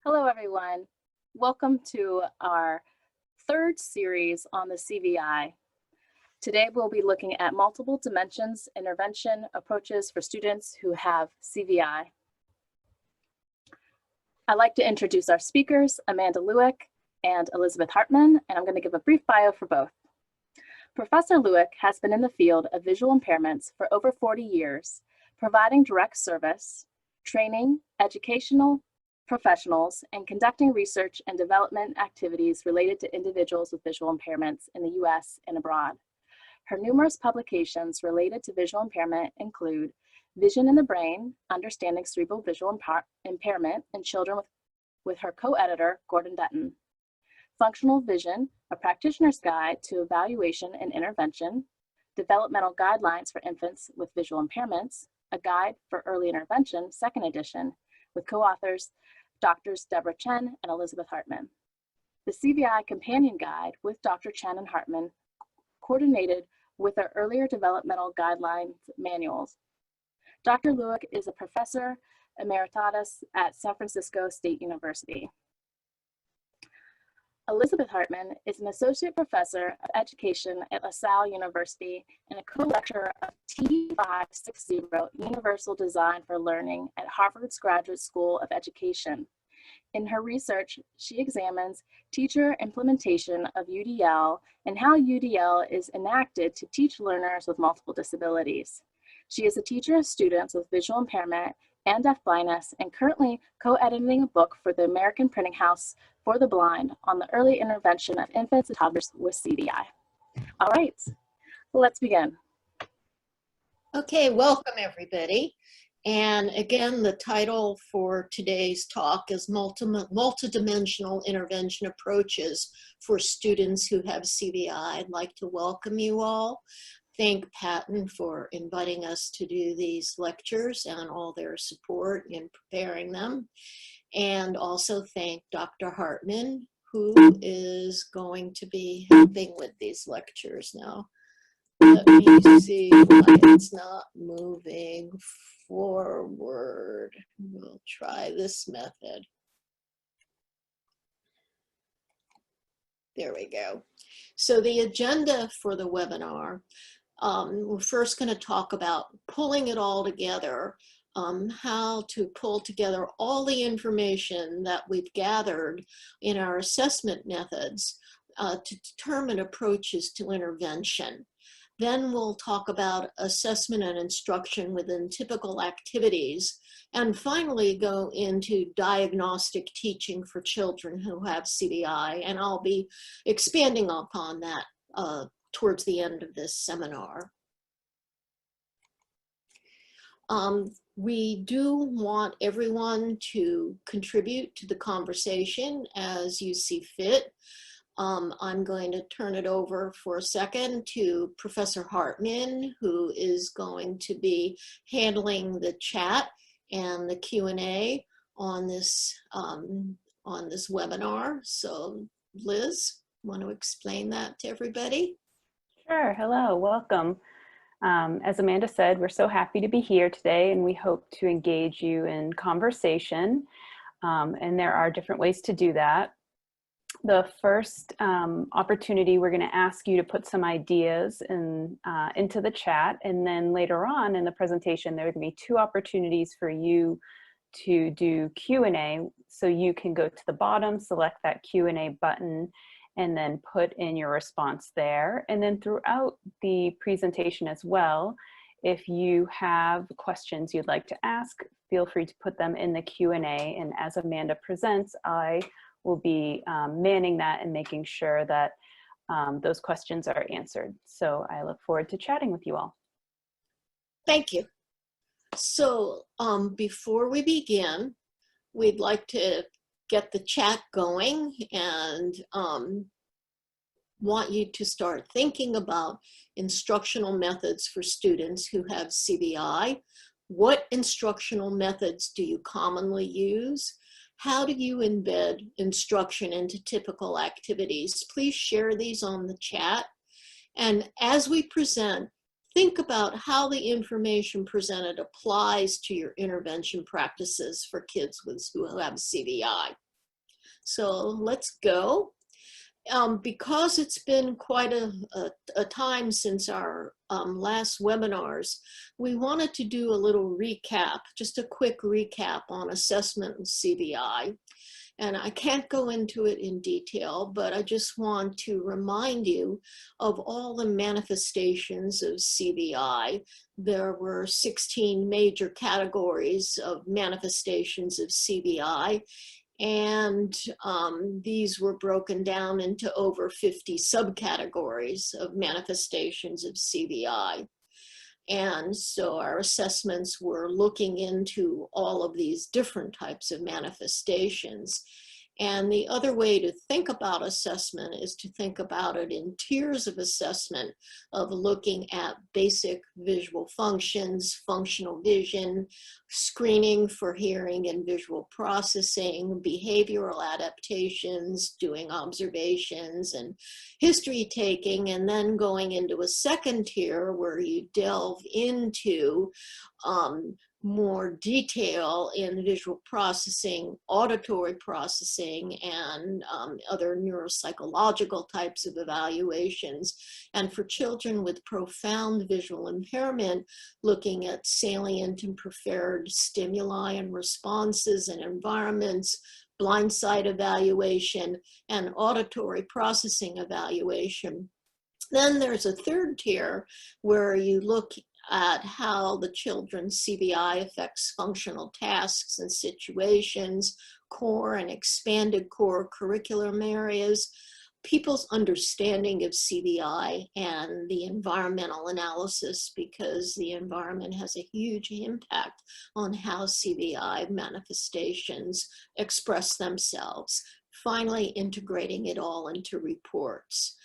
Hello, everyone. Welcome to our third series on the CVI. Today, we'll be looking at multiple dimensions intervention approaches for students who have CVI. I'd like to introduce our speakers, Amanda Lewick and Elizabeth Hartman, and I'm going to give a brief bio for both. Professor Lewick has been in the field of visual impairments for over 40 years, providing direct service, training, educational professionals, and conducting research and development activities related to individuals with visual impairments in the US and abroad. Her numerous publications related to visual impairment include Vision in the Brain, Understanding Cerebral Visual Impairment in Children with her co-editor, Gordon Dutton. Functional Vision, a practitioner's guide to evaluation and intervention, Developmental Guidelines for Infants with Visual Impairments, a guide for early intervention, 2nd edition, with co-authors Drs. Deborah Chen and Elizabeth Hartman. The CVI Companion Guide with Dr. Chen and Hartman, coordinated with our earlier developmental guidelines manuals. Dr. Lewick is a professor emeritus at San Francisco State University. Elizabeth Hartman is an associate professor of education at LaSalle University and a co-lecturer of T560 Universal Design for Learning at Harvard's Graduate School of Education. In her research, she examines teacher implementation of UDL and how UDL is enacted to teach learners with multiple disabilities. She is a teacher of students with visual impairment and deafblindness, and currently co-editing a book for the American Printing House for the Blind on the early intervention of infants and toddlers with CVI. All right, let's begin. Okay, welcome everybody. And again, the title for today's talk is Multidimensional Intervention Approaches for Students who have CVI. I'd like to welcome you all. Thank Patton for inviting us to do these lectures and all their support in preparing them. And also thank Dr. Hartman, who is going to be helping with these lectures now. Let me see why it's not moving forward. We'll try this method. There we go. So the agenda for the webinar, we're first going to talk about pulling it all together, how to pull together all the information that we've gathered in our assessment methods to determine approaches to intervention. Then we'll talk about assessment and instruction within typical activities, and finally go into diagnostic teaching for children who have CVI, and I'll be expanding upon that towards the end of this seminar. We do want everyone to contribute to the conversation as you see fit. I'm going to turn it over for a second to Professor Hartman, who is going to be handling the chat and the Q&A on this webinar. So Liz, want to explain that to everybody? Sure. Hello, welcome. As Amanda said, we're so happy to be here today, and we hope to engage you in conversation. And there are different ways to do that. The first opportunity, we're going to ask you to put some ideas into the chat, and then later on in the presentation, there are going to be 2 opportunities for you to do Q&A. So you can go to the bottom, select that Q&A button, and then put in your response there. And then throughout the presentation as well, if you have questions you'd like to ask, feel free to put them in the Q&A. And as Amanda presents, I will be manning that and making sure that those questions are answered. So I look forward to chatting with you all. Thank you. So before we begin, we'd like to get the chat going and want you to start thinking about instructional methods for students who have CVI. What instructional methods do you commonly use? How do you embed instruction into typical activities? Please share these on the chat. And as we present, think about how the information presented applies to your intervention practices for kids who have CVI. So let's go. Because it's been quite a time since our last webinars, we wanted to do a little recap, just a quick recap on assessment and CVI. And I can't go into it in detail, but I just want to remind you of all the manifestations of CVI. There were 16 major categories of manifestations of CVI. And these were broken down into over 50 subcategories of manifestations of CVI. And so our assessments were looking into all of these different types of manifestations. And the other way to think about assessment is to think about it in tiers of assessment, of looking at basic visual functions, functional vision, screening for hearing and visual processing, behavioral adaptations, doing observations and history taking, and then going into a second tier where you delve into more detail in visual processing, auditory processing, and other neuropsychological types of evaluations. And for children with profound visual impairment, looking at salient and preferred stimuli and responses and environments, blind sight evaluation, and auditory processing evaluation. Then there's a third tier where you look at how the children's CVI affects functional tasks and situations, core and expanded core curriculum areas, people's understanding of CVI, and the environmental analysis, because the environment has a huge impact on how CVI manifestations express themselves. Finally, integrating it all into reports.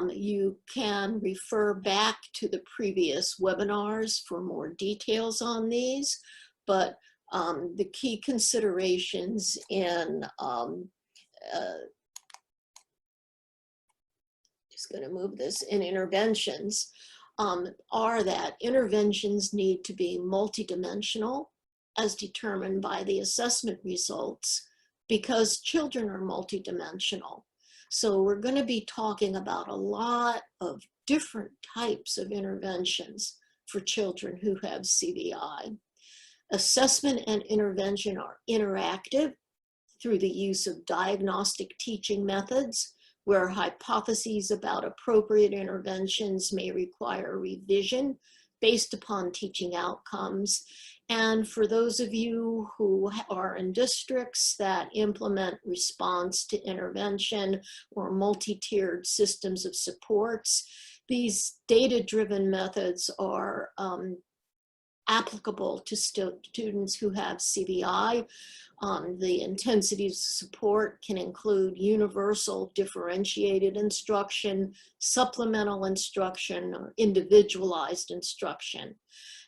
You can refer back to the previous webinars for more details on these, but the key considerations in, just going to move this, in interventions are that interventions need to be multidimensional as determined by the assessment results, because children are multidimensional. So we're going to be talking about a lot of different types of interventions for children who have CVI. Assessment and intervention are interactive through the use of diagnostic teaching methods, where hypotheses about appropriate interventions may require revision based upon teaching outcomes. And for those of you who are in districts that implement response to intervention or multi-tiered systems of supports, these data-driven methods are applicable to students who have CVI. The intensities of support can include universal differentiated instruction, supplemental instruction, or individualized instruction.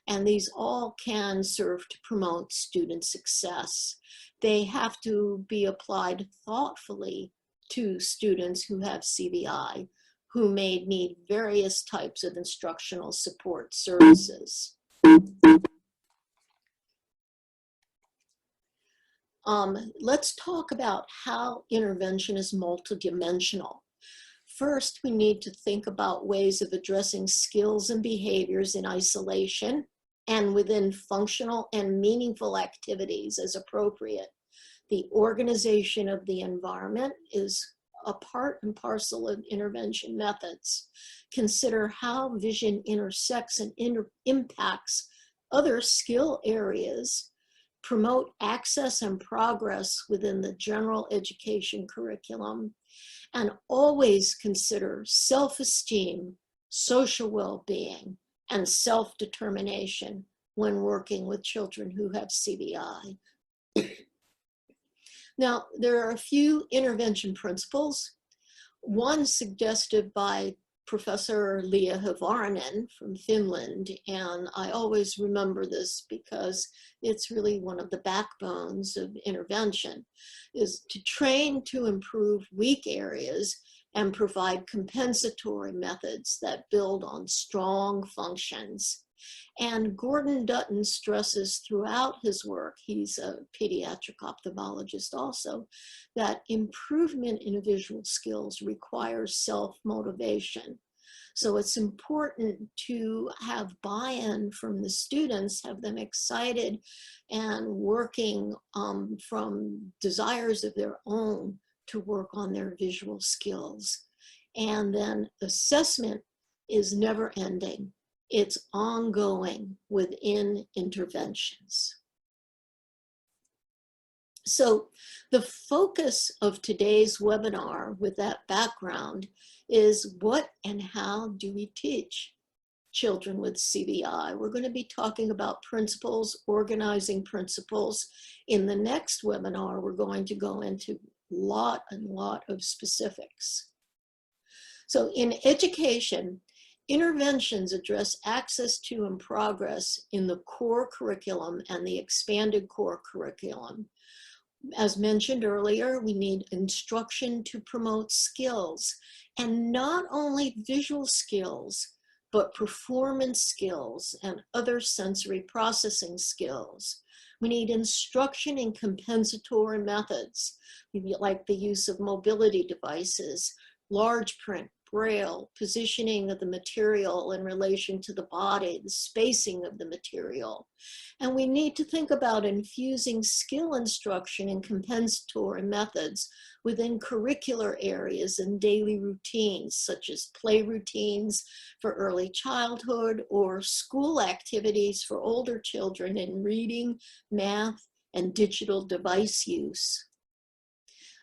And these all can serve to promote student success. They have to be applied thoughtfully to students who have CVI, who may need various types of instructional support services. Let's talk about how intervention is multidimensional. First, we need to think about ways of addressing skills and behaviors in isolation and within functional and meaningful activities as appropriate. The organization of the environment is a part and parcel of intervention methods. Consider how vision intersects and impacts other skill areas, promote access and progress within the general education curriculum, and always consider self-esteem, social well-being, and self-determination when working with children who have CVI. Now, there are a few intervention principles, one suggested by Professor Leah Hyvärinen from Finland, and I always remember this because it's really one of the backbones of intervention, is to train to improve weak areas and provide compensatory methods that build on strong functions. And Gordon Dutton stresses throughout his work, he's a pediatric ophthalmologist also, that improvement in visual skills requires self-motivation. So it's important to have buy-in from the students, have them excited and working from desires of their own to work on their visual skills. And then assessment is never ending. It's ongoing within interventions. So the focus of today's webinar with that background is what and how do we teach children with CVI? We're going to be talking about principles, organizing principles. In the next webinar, we're going to go into a lot of specifics. So in education, interventions address access to and progress in the core curriculum and the expanded core curriculum. As mentioned earlier, we need instruction to promote skills, and not only visual skills, but performance skills and other sensory processing skills. We need instruction in compensatory methods, like the use of mobility devices, large print, braille, positioning of the material in relation to the body, the spacing of the material. And we need to think about infusing skill instruction in compensatory methods within curricular areas and daily routines, such as play routines for early childhood or school activities for older children in reading, math, and digital device use.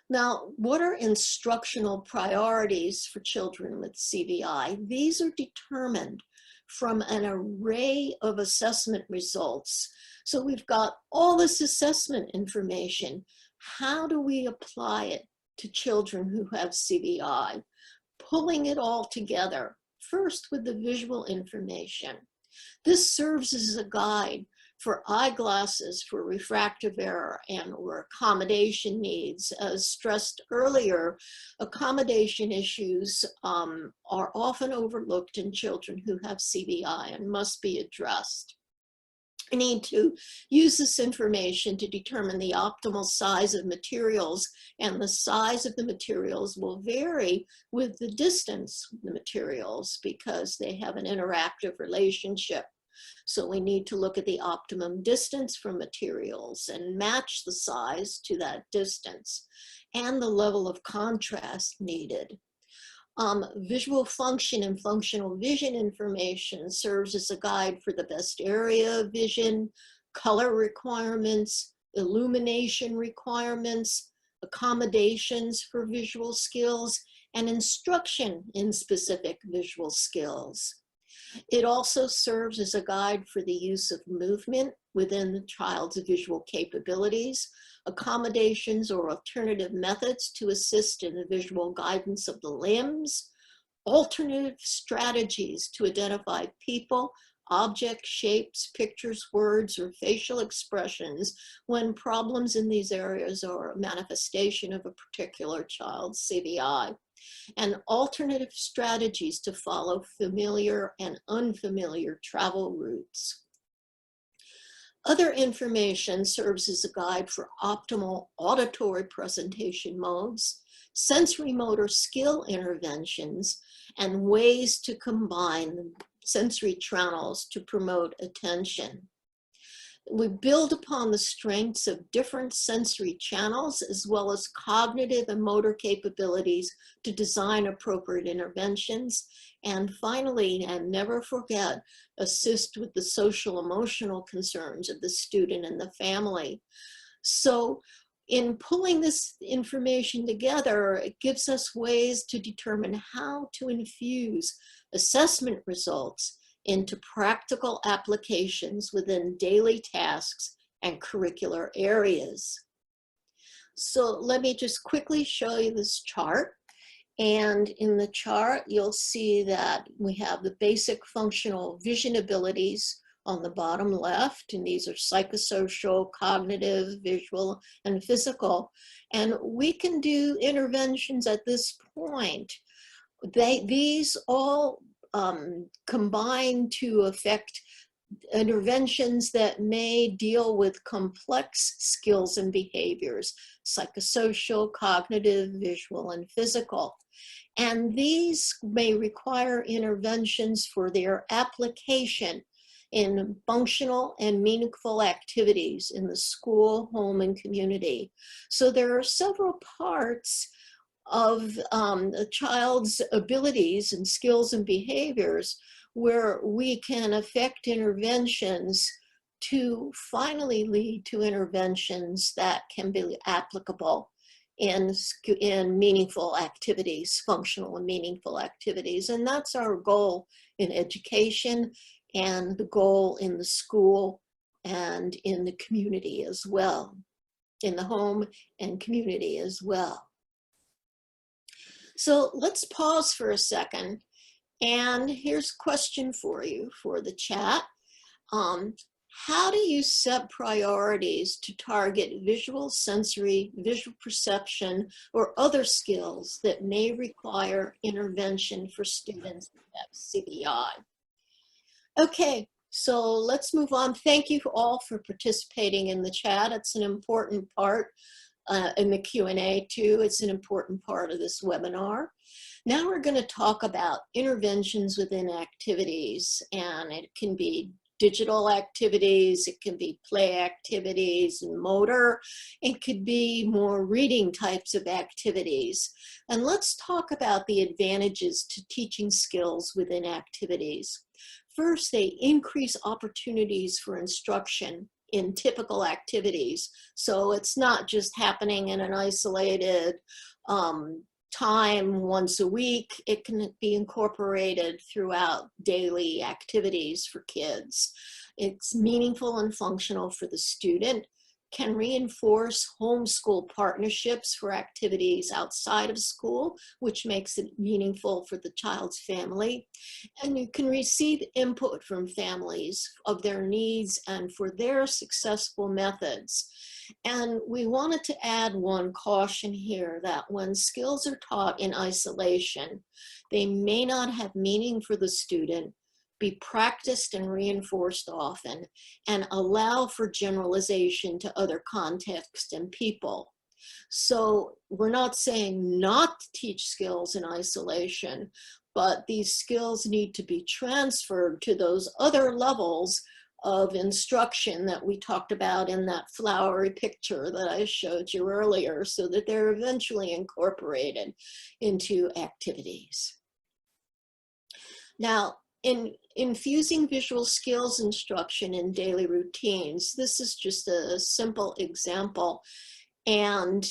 Now, what are instructional priorities for children with CVI? These are determined from an array of assessment results. So we've got all this assessment information. How do we apply it to children who have CVI? Pulling it all together, first with the visual information. This serves as a guide for eyeglasses for refractive error and or accommodation needs. As stressed earlier, accommodation issues are often overlooked in children who have CVI and must be addressed. We need to use this information to determine the optimal size of materials, and the size of the materials will vary with the distance of the materials because they have an interactive relationship. So we need to look at the optimum distance from materials and match the size to that distance and the level of contrast needed. Visual function and functional vision information serves as a guide for the best area of vision, color requirements, illumination requirements, accommodations for visual skills, and instruction in specific visual skills. It also serves as a guide for the use of movement within the child's visual capabilities, accommodations or alternative methods to assist in the visual guidance of the limbs, alternative strategies to identify people, objects, shapes, pictures, words, or facial expressions when problems in these areas are a manifestation of a particular child's CVI, and alternative strategies to follow familiar and unfamiliar travel routes. Other information serves as a guide for optimal auditory presentation modes, sensory motor skill interventions, and ways to combine sensory channels to promote attention. We build upon the strengths of different sensory channels as well as cognitive and motor capabilities to design appropriate interventions. And finally, and never forget, assist with the social emotional concerns of the student and the family. So in pulling this information together, it gives us ways to determine how to infuse assessment results into practical applications within daily tasks and curricular areas. So let me just quickly show you this chart. And in the chart, you'll see that we have the basic functional vision abilities on the bottom left, and these are psychosocial, cognitive, visual, and physical. And we can do interventions at this point. These all combine to affect interventions that may deal with complex skills and behaviors, psychosocial, cognitive, visual, and physical. And these may require interventions for their application in functional and meaningful activities in the school, home, and community. So there are several parts of a child's abilities and skills and behaviors where we can affect interventions to finally lead to interventions that can be applicable in meaningful activities, functional and meaningful activities. And that's our goal in education and the goal in the school and in the community as well, in the home and community as well. So let's pause for a second. And here's a question for you for the chat. How do you set priorities to target visual, sensory, visual perception, or other skills that may require intervention for students who have CVI? Okay, so let's move on. Thank you all for participating in the chat. It's an important part in the Q&A too. It's an important part of this webinar. Now we're going to talk about interventions within activities, and it can be digital activities, it can be play activities and motor, it could be more reading types of activities. And let's talk about the advantages to teaching skills within activities. First, they increase opportunities for instruction in typical activities. So it's not just happening in an isolated time once a week. It can be incorporated throughout daily activities for kids. It's meaningful and functional for the student, can reinforce homeschool partnerships for activities outside of school, which makes it meaningful for the child's family. And you can receive input from families of their needs and for their successful methods. And we wanted to add one caution here that when skills are taught in isolation, they may not have meaning for the student, be practiced and reinforced often, and allow for generalization to other contexts and people. So we're not saying not to teach skills in isolation, but these skills need to be transferred to those other levels of instruction that we talked about in that flowery picture that I showed you earlier, so that they're eventually incorporated into activities. Now, in infusing visual skills instruction in daily routines, this is just a simple example. And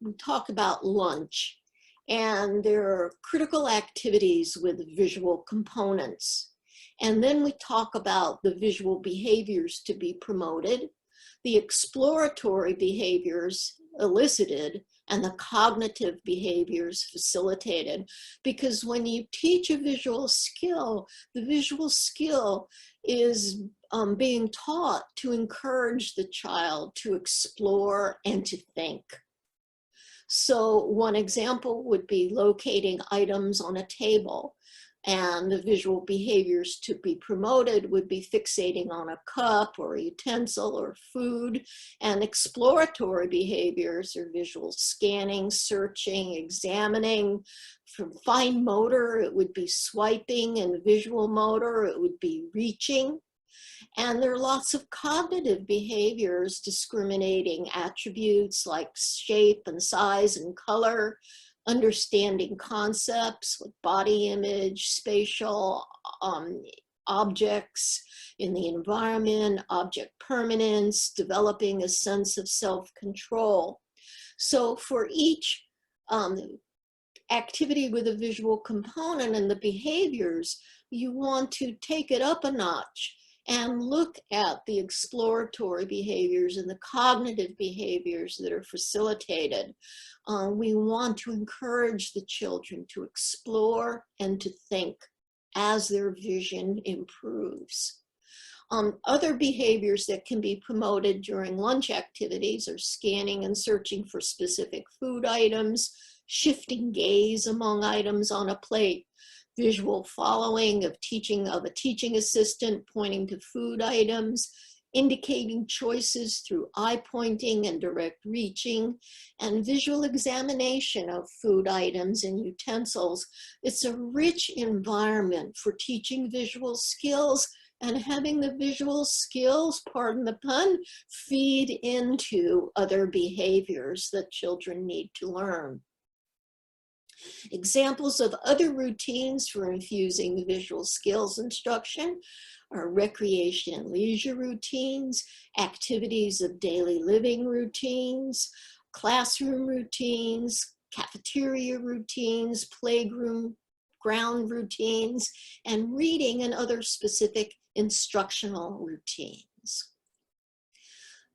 we talk about lunch. And there are critical activities with visual components. And then we talk about the visual behaviors to be promoted, the exploratory behaviors elicited, and the cognitive behaviors facilitated. Because when you teach a visual skill, the visual skill is being taught to encourage the child to explore and to think. So one example would be locating items on a table. And the visual behaviors to be promoted would be fixating on a cup or a utensil or food. And exploratory behaviors are visual scanning, searching, examining. For fine motor, it would be swiping, and visual motor, it would be reaching. And there are lots of cognitive behaviors discriminating attributes like shape and size and color, understanding concepts with body image, spatial objects in the environment, object permanence, developing a sense of self-control. So for each activity with a visual component and the behaviors, you want to take it up a notch and look at the exploratory behaviors and the cognitive behaviors that are facilitated. We want to encourage the children to explore and to think as their vision improves. Other behaviors that can be promoted during lunch activities are scanning and searching for specific food items, shifting gaze among items on a plate. visual following of a teaching assistant pointing to food items, indicating choices through eye pointing and direct reaching, and visual examination of food items and utensils. It's a rich environment for teaching visual skills and having the visual skills, pardon the pun, feed into other behaviors that children need to learn. Examples of other routines for infusing visual skills instruction are recreation and leisure routines, activities of daily living routines, classroom routines, cafeteria routines, playground ground routines, and reading and other specific instructional routines.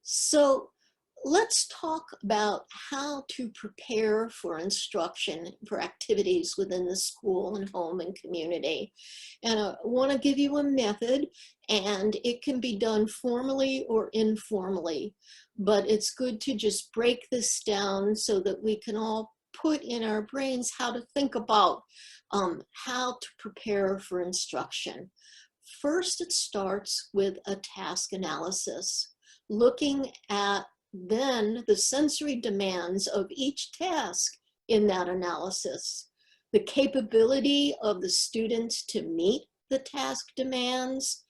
So let's talk about how to prepare for instruction for activities within the school and home and community. And I want to give you a method, and it can be done formally or informally, but it's good to just break this down so that we can all put in our brains how to think about how to prepare for instruction. First, it starts with a task analysis, looking at then the sensory demands of each task in that analysis, the capability of the students to meet the task demands,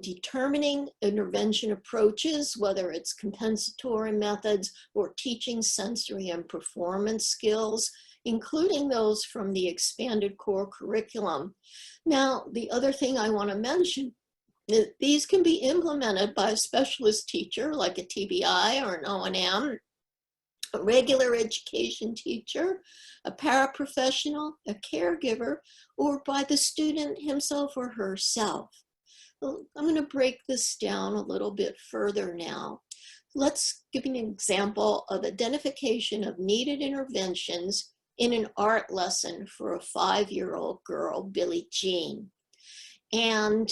determining intervention approaches, whether it's compensatory methods or teaching sensory and performance skills, including those from the expanded core curriculum. Now, the other thing I want to mention, these can be implemented by a specialist teacher like a TBI or an O&M, a regular education teacher, a paraprofessional, a caregiver, or by the student himself or herself. I'm going to break this down a little bit further now. Let's give an example of identification of needed interventions in an art lesson for a 5-year-old girl, Billie Jean. And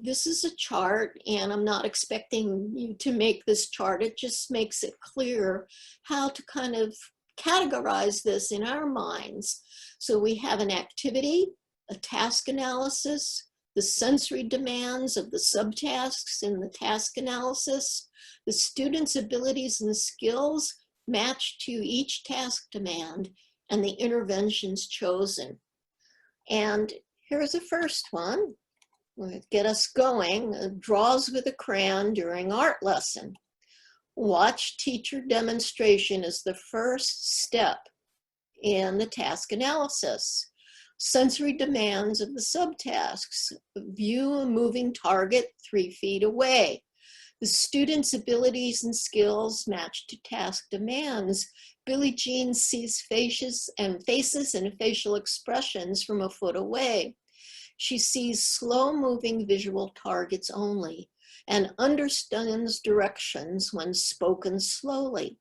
this is a chart, and I'm not expecting you to make this chart. It just makes it clear how to kind of categorize this in our minds. So we have an activity, a task analysis, the sensory demands of the subtasks in the task analysis, the student's abilities and skills matched to each task demand, and the interventions chosen. And here's the first one. Get us going, draws with a crayon during art lesson. Watch teacher demonstration as the first step in the task analysis. Sensory demands of the subtasks. View a moving target 3 feet away. The student's abilities and skills match to task demands. Billie Jean sees faces and facial expressions from a foot away. She sees slow-moving visual targets only and understands directions when spoken slowly.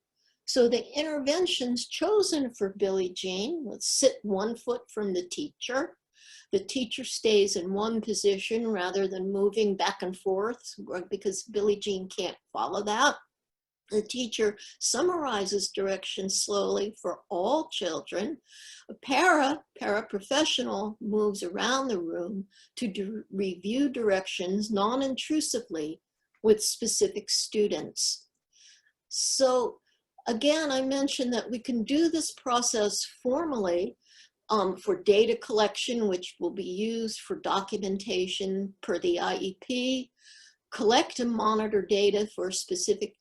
So the interventions chosen for Billie Jean, let's sit 1 foot from the teacher. The teacher stays in one position rather than moving back and forth because Billie Jean can't follow that. The teacher summarizes directions slowly for all children. A paraprofessional moves around the room to review directions non-intrusively with specific students. So again, I mentioned that we can do this process formally for data collection, which will be used for documentation per the IEP, collect and monitor data for specific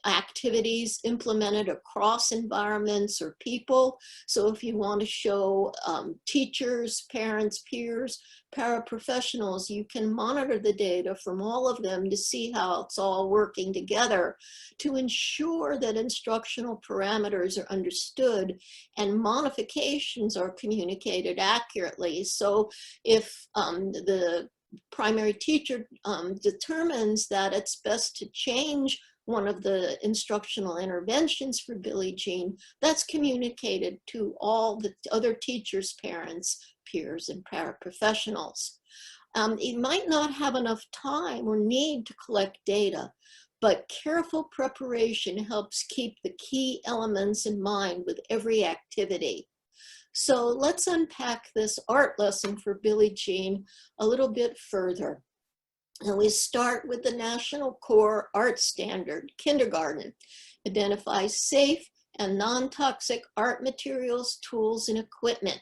activities implemented across environments or people. So if you want to show teachers, parents, peers, paraprofessionals, you can monitor the data from all of them to see how it's all working together to ensure that instructional parameters are understood and modifications are communicated accurately. So if the primary teacher determines that it's best to change one of the instructional interventions for Billie Jean, that's communicated to all the other teachers, parents, peers, and paraprofessionals. You might not have enough time or need to collect data, but careful preparation helps keep the key elements in mind with every activity. So let's unpack this art lesson for Billie Jean a little bit further. And we start with the National Core Art Standard, kindergarten. Identifies safe and non-toxic art materials, tools, and equipment.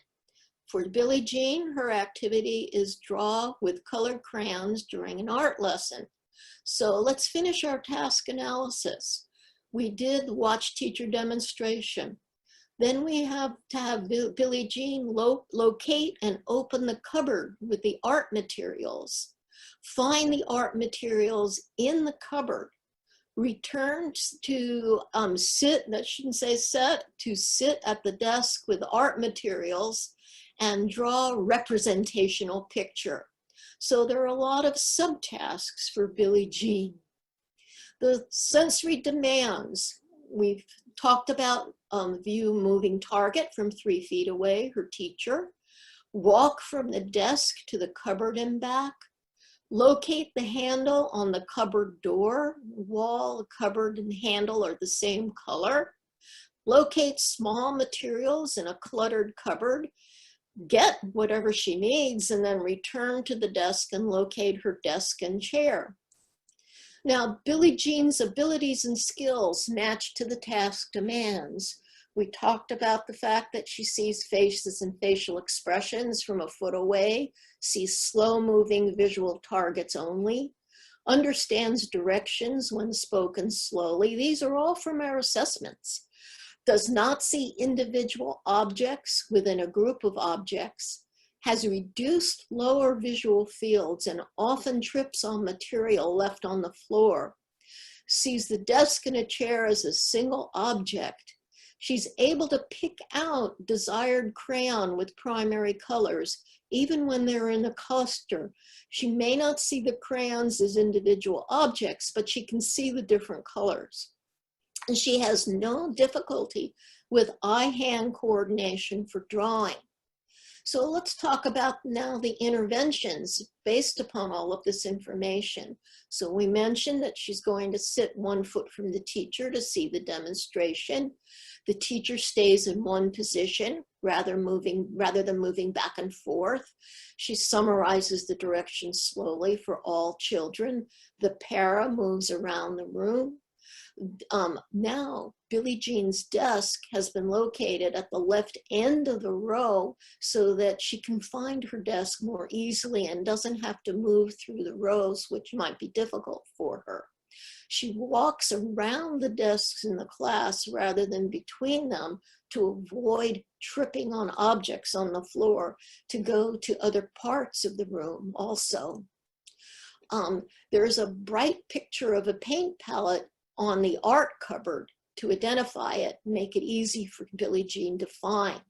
For Billie Jean, her activity is draw with colored crayons during an art lesson. So let's finish our task analysis. We did watch teacher demonstration. Then we have to have Billie Jean locate and open the cupboard with the art materials. Find the art materials in the cupboard. Return to sit at the desk with art materials and draw a representational picture. So there are a lot of subtasks for Billie Jean. The sensory demands, we've talked about view moving target from 3 feet away, her teacher, walk from the desk to the cupboard and back, locate the handle on the cupboard door. Wall, cupboard, and handle are the same color. Locate small materials in a cluttered cupboard. Get whatever she needs and then return to the desk and locate her desk and chair. Now, Billie Jean's abilities and skills match to the task demands. We talked about the fact that she sees faces and facial expressions from a foot away, sees slow-moving visual targets only, understands directions when spoken slowly. These are all from our assessments. Does not see individual objects within a group of objects, has reduced lower visual fields and often trips on material left on the floor, sees the desk and a chair as a single object. She's able to pick out desired crayon with primary colors, even when they're in a cluster. She may not see the crayons as individual objects, but she can see the different colors. And she has no difficulty with eye-hand coordination for drawing. So let's talk about now the interventions based upon all of this information. So we mentioned that she's going to sit 1 foot from the teacher to see the demonstration. The teacher stays in one position rather than moving back and forth. She summarizes the directions slowly for all children. The para moves around the room. Now, Billie Jean's desk has been located at the left end of the row so that she can find her desk more easily and doesn't have to move through the rows, which might be difficult for her. She walks around the desks in the class rather than between them to avoid tripping on objects on the floor to go to other parts of the room also. There's a bright picture of a paint palette on the art cupboard to identify it, make it easy for Billie Jean to find.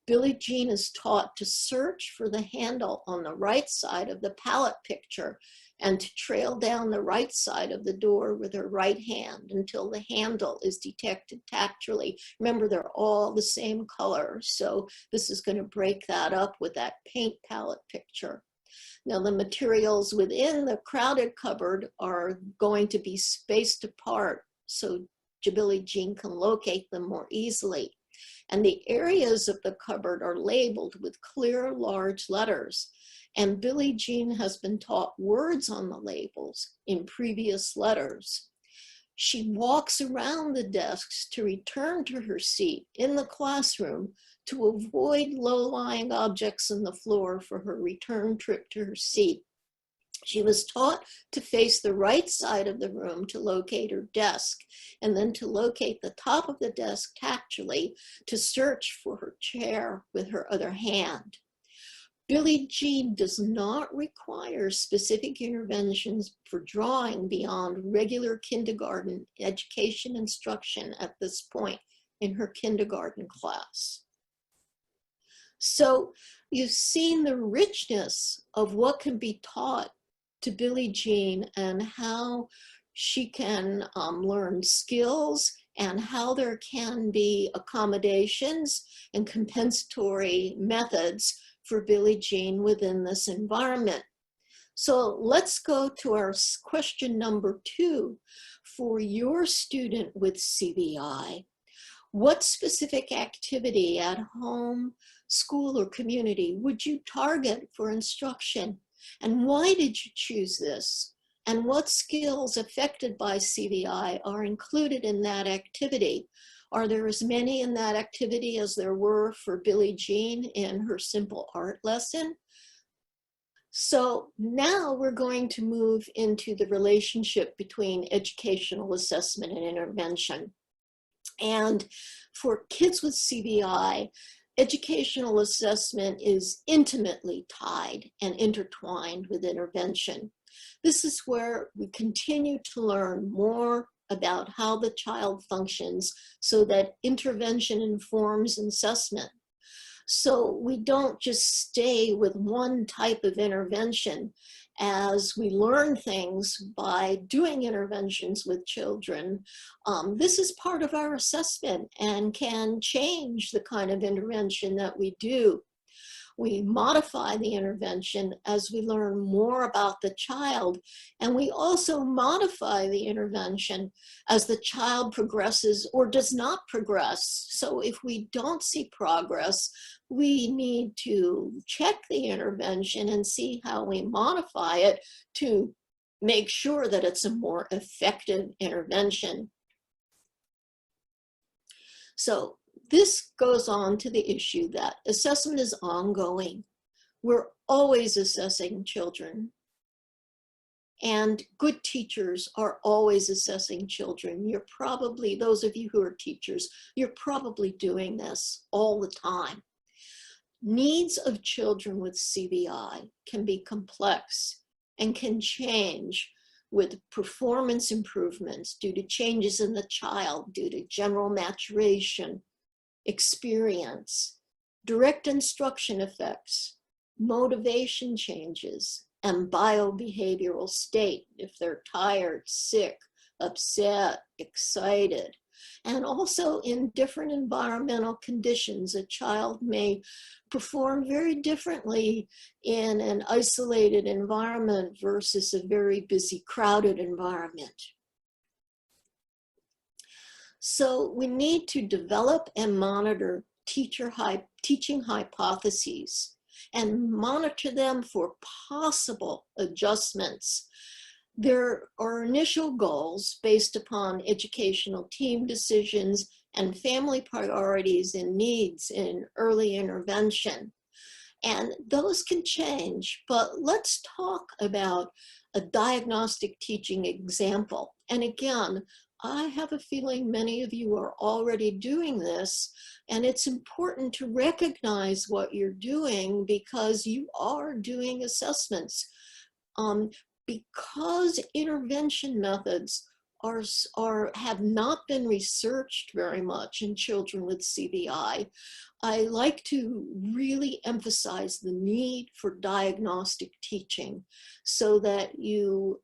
Billie Jean is taught to search for the handle on the right side of the palette picture and to trail down the right side of the door with her right hand until the handle is detected tactually. Remember, they're all the same color, so this is going to break that up with that paint palette picture. Now, the materials within the crowded cupboard are going to be spaced apart so Billie Jean can locate them more easily. And the areas of the cupboard are labeled with clear, large letters. And Billie Jean has been taught words on the labels in previous letters. She walks around the desks to return to her seat in the classroom to avoid low-lying objects on the floor for her return trip to her seat. She was taught to face the right side of the room to locate her desk, and then to locate the top of the desk tactually to search for her chair with her other hand. Billie Jean does not require specific interventions for drawing beyond regular kindergarten education instruction at this point in her kindergarten class. So you've seen the richness of what can be taught to Billie Jean and how she can learn skills and how there can be accommodations and compensatory methods for Billie Jean within this environment. So let's go to our question number 2. For your student with CVI, What specific activity at home, school, or community would you target for instruction? And why did you choose this? And what skills affected by CVI are included in that activity? Are there as many in that activity as there were for Billie Jean in her simple art lesson? So now we're going to move into the relationship between educational assessment and intervention. And for kids with CVI, educational assessment is intimately tied and intertwined with intervention. This is where we continue to learn more about how the child functions so that intervention informs assessment. So we don't just stay with one type of intervention. As we learn things by doing interventions with children, this is part of our assessment and can change the kind of intervention that we do. We modify the intervention as we learn more about the child, and we also modify the intervention as the child progresses or does not progress. So if we don't see progress, we need to check the intervention and see how we modify it to make sure that it's a more effective intervention. So this goes on to the issue that assessment is ongoing. We're always assessing children. And good teachers are always assessing children. You're probably, those of you who are teachers, you're probably doing this all the time. Needs of children with CVI can be complex and can change with performance improvements due to changes in the child, due to general maturation, experience, direct instruction effects, motivation changes, and biobehavioral state, if they're tired, sick, upset, excited. And also in different environmental conditions, a child may perform very differently in an isolated environment versus a very busy, crowded environment. So we need to develop and monitor teaching hypotheses and monitor them for possible adjustments. There are initial goals based upon educational team decisions and family priorities and needs in early intervention. And those can change, but let's talk about a diagnostic teaching example. And again, I have a feeling many of you are already doing this, and it's important to recognize what you're doing because you are doing assessments. Because intervention methods have not been researched very much in children with CVI, I like to really emphasize the need for diagnostic teaching so that you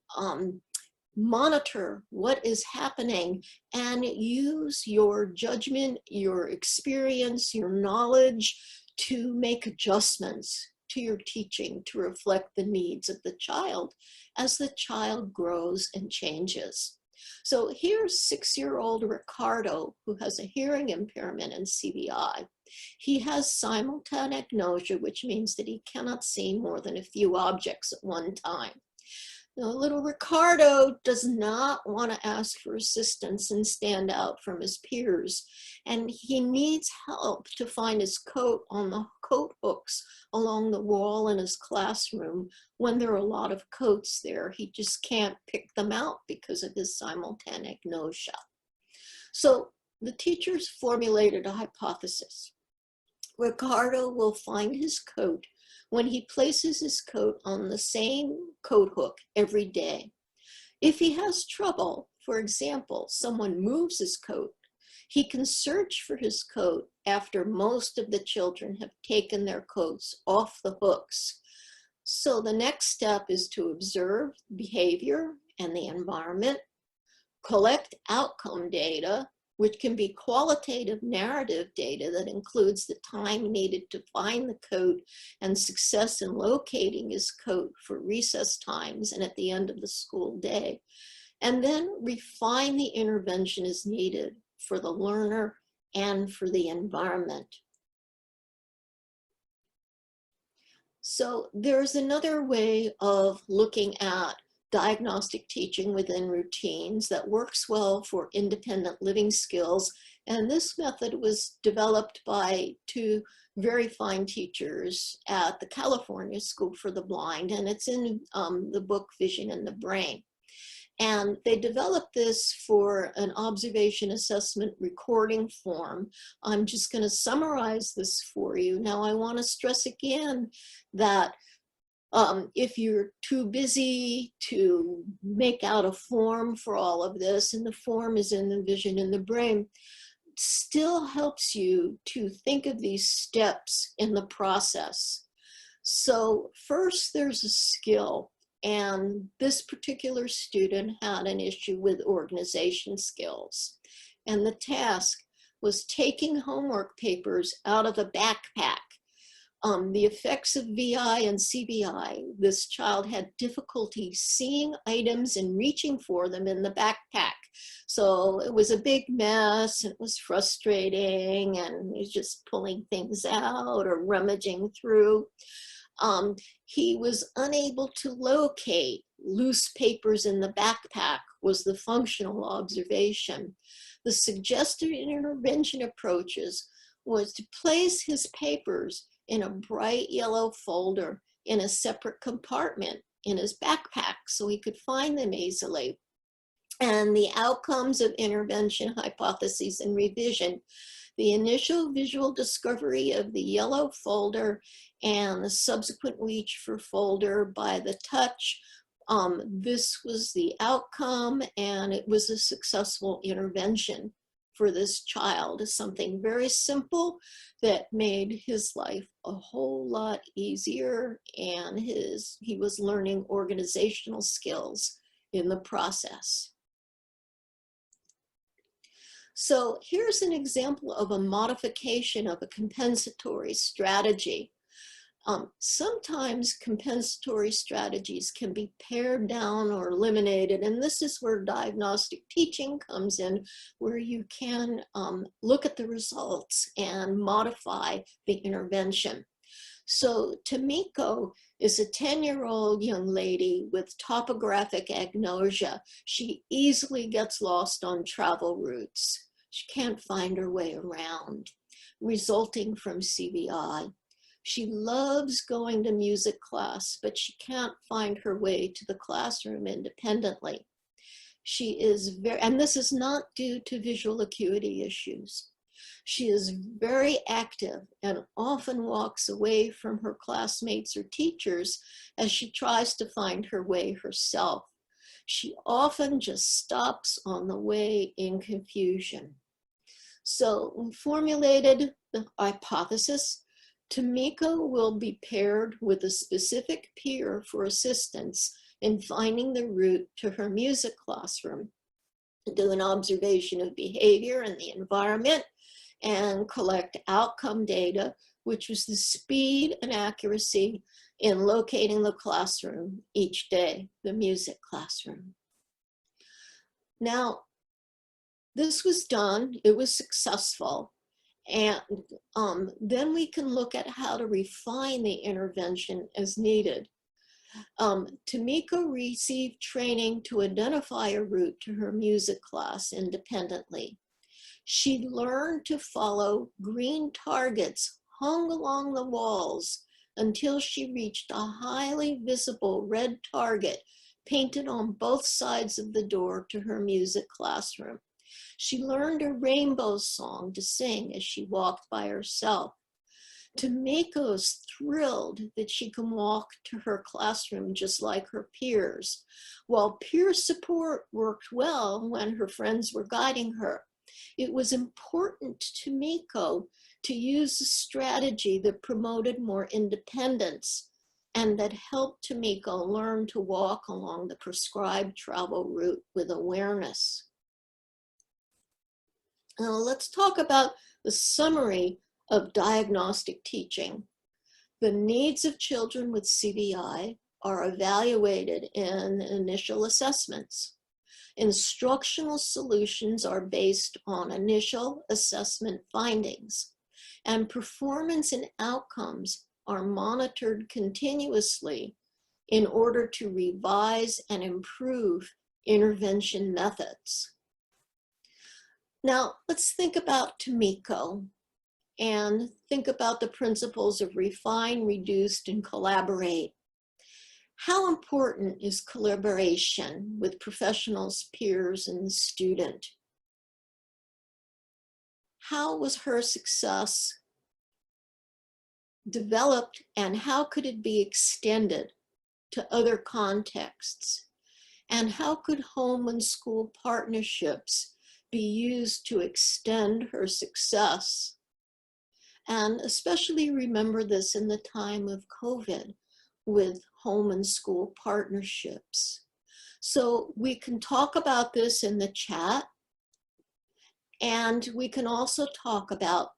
monitor what is happening and use your judgment, your experience, your knowledge to make adjustments to your teaching to reflect the needs of the child as the child grows and changes. So here's 6-year-old Ricardo, who has a hearing impairment and CVI. He has simultanagnosia, which means that he cannot see more than a few objects at one time. Now, little Ricardo does not want to ask for assistance and stand out from his peers, and he needs help to find his coat on the coat hooks along the wall in his classroom when there are a lot of coats there. He just can't pick them out because of his simultanagnosia. So the teachers formulated a hypothesis. Ricardo will find his coat when he places his coat on the same coat hook every day. If he has trouble, for example, someone moves his coat, he can search for his coat after most of the children have taken their coats off the hooks. So the next step is to observe behavior and the environment, collect outcome data, which can be qualitative narrative data that includes the time needed to find the coat and success in locating his coat for recess times and at the end of the school day. And then refine the intervention as needed for the learner and for the environment. So there's another way of looking at diagnostic teaching within routines that works well for independent living skills. And this method was developed by two very fine teachers at the California School for the Blind, and it's in the book Vision in the Brain. And they developed this for an observation assessment recording form. I'm just going to summarize this for you. Now, I want to stress again that if you're too busy to make out a form for all of this, and the form is in the Vision in the Brain, still helps you to think of these steps in the process. So first, there's a skill. And this particular student had an issue with organization skills. And the task was taking homework papers out of a backpack. The effects of VI and CVI, this child had difficulty seeing items and reaching for them in the backpack. So it was a big mess, it was frustrating, and he was just pulling things out or rummaging through. He was unable to locate loose papers in the backpack was the functional observation. The suggested intervention approaches was to place his papers in a bright yellow folder in a separate compartment in his backpack so he could find them easily. And the outcomes of intervention, hypotheses, and revision: the initial visual discovery of the yellow folder and the subsequent reach for folder by the touch. This was the outcome, and it was a successful intervention for this child. Something very simple that made his life a whole lot easier, and he was learning organizational skills in the process. So here's an example of a modification of a compensatory strategy. Sometimes compensatory strategies can be pared down or eliminated, and this is where diagnostic teaching comes in, where you can look at the results and modify the intervention. So Tomiko is a 10-year-old young lady with topographic agnosia. She easily gets lost on travel routes. She can't find her way around, resulting from CVI. She loves going to music class, but she can't find her way to the classroom independently. She is and this is not due to visual acuity issues. She is very active and often walks away from her classmates or teachers as she tries to find her way herself. She often just stops on the way in confusion. So we formulated the hypothesis: Tomiko will be paired with a specific peer for assistance in finding the route to her music classroom, do an observation of behavior in the environment, and collect outcome data, which was the speed and accuracy in locating the classroom each day, the music classroom. Now, this was done, it was successful. And then we can look at how to refine the intervention as needed. Tomiko received training to identify a route to her music class independently. She learned to follow green targets hung along the walls until she reached a highly visible red target painted on both sides of the door to her music classroom. She learned a rainbow song to sing as she walked by herself. Tomiko's thrilled that she can walk to her classroom just like her peers, while peer support worked well when her friends were guiding her. It was important to Tomiko to use a strategy that promoted more independence and that helped Tomiko learn to walk along the prescribed travel route with awareness. Now let's talk about the summary of diagnostic teaching. The needs of children with CVI are evaluated in initial assessments. Instructional solutions are based on initial assessment findings, and performance and outcomes are monitored continuously in order to revise and improve intervention methods. Now, let's think about Tomiko and think about the principles of refine, reduce, and collaborate. How important is collaboration with professionals, peers, and the student? How was her success developed, and how could it be extended to other contexts? And how could home and school partnerships be used to extend her success? And especially remember this in the time of COVID with home and school partnerships. So we can talk about this in the chat, and we can also talk about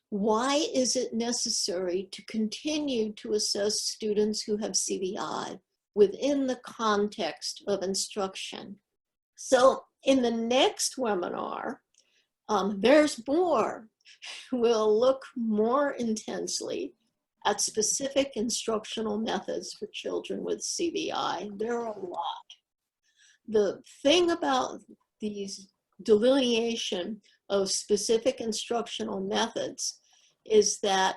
why is it necessary to continue to assess students who have CVI within the context of instruction. So in the next webinar, there's more. We'll look more intensely at specific instructional methods for children with CVI. There are a lot. The thing about these delineation of specific instructional methods is that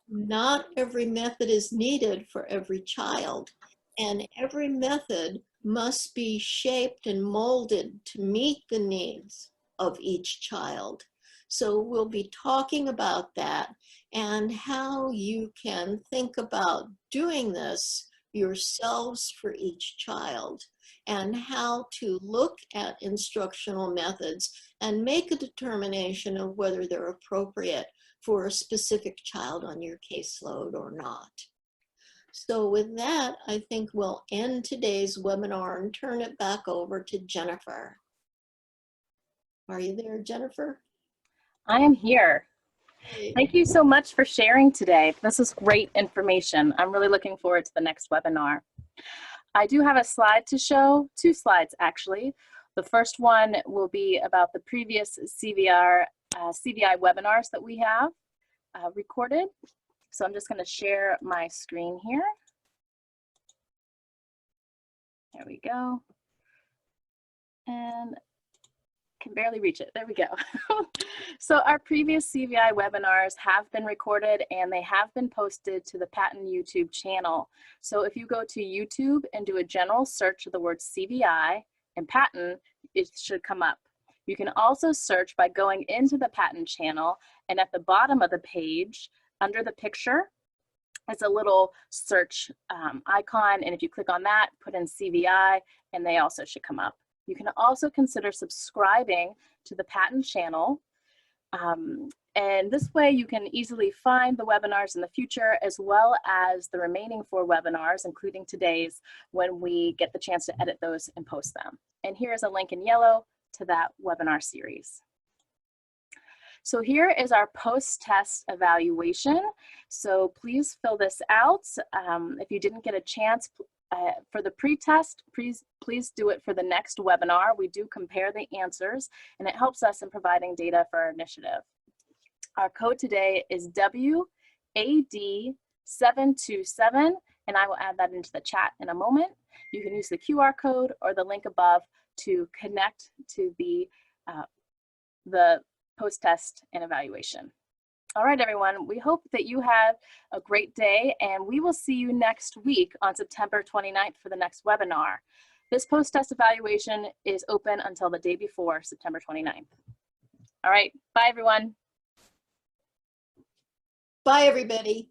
not every method is needed for every child, and every method must be shaped and molded to meet the needs of each child. So we'll be talking about that and how you can think about doing this yourselves for each child, and how to look at instructional methods and make a determination of whether they're appropriate for a specific child on your caseload or not. So with that, I think we'll end today's webinar and turn it back over to Jennifer. Are you there, Jennifer? I am here. Hey. Thank you so much for sharing today. This is great information. I'm really looking forward to the next webinar. I do have a slide to show, 2 slides actually. The first one will be about the previous CVI webinars that we have recorded. So I'm just going to share my screen here. There we go. And can barely reach it. There we go. So our previous CVI webinars have been recorded and they have been posted to the Patent YouTube channel. So if you go to YouTube and do a general search of the word CVI and patent, it should come up. You can also search by going into the patent channel, and at the bottom of the page, under the picture, is a little search icon, and if you click on that, put in CVI, and they also should come up. You can also consider subscribing to the patent channel, and this way you can easily find the webinars in the future, as well as the remaining 4 webinars, including today's, when we get the chance to edit those and post them. And here's a link in yellow to that webinar series. So here is our post-test evaluation. So please fill this out. If you didn't get a chance for the pre-test, please do it for the next webinar. We do compare the answers, and it helps us in providing data for our initiative. Our code today is WAD727, and I will add that into the chat in a moment. You can use the QR code or the link above to connect to the post-test and evaluation. All right, everyone, we hope that you have a great day, and we will see you next week on September 29th for the next webinar. This post-test evaluation is open until the day before September 29th. All right, bye, everyone. Bye, everybody.